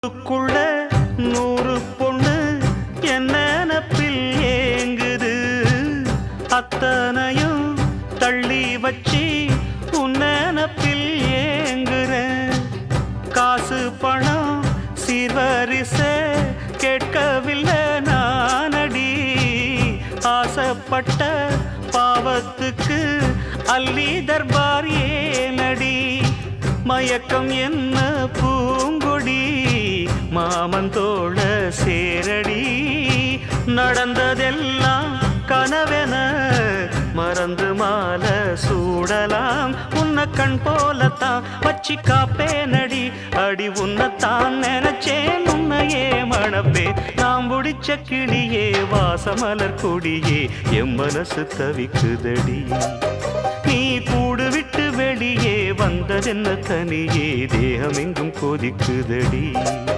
க்குள்ள 100 பொண்ணு என்ன நினப்பில் ஏங்குது அத்தனையும் தள்ளி வச்சி உன் நினப்பில் ஏங்குற காசு பணம் சீர்வரிசை கேட்கவில்லை நானடி ஆசைப்பட்ட பாவத்துக்கு அள்ளி தர்பார் ஏனடி மயக்கம் என்ன பூங்கொடி மாமன் தோழ சேரடி நடந்ததெல்லாம் கனவென மறந்து மாலை சூடலாம் உன்னை கண் போலத்தான் வச்சி காப்பேனடி அடி உன்னைத்தான் நினைச்சேன் உன்னையே மணப்பே நாம் முடிச்ச கிளியே வாசமலர் கொடியே எம் மனசு தவிக்குதடி நீ கூடு விட்டு வெளியே வந்ததென்ன தனியே தேகம் எங்கும் கொதிக்குதடி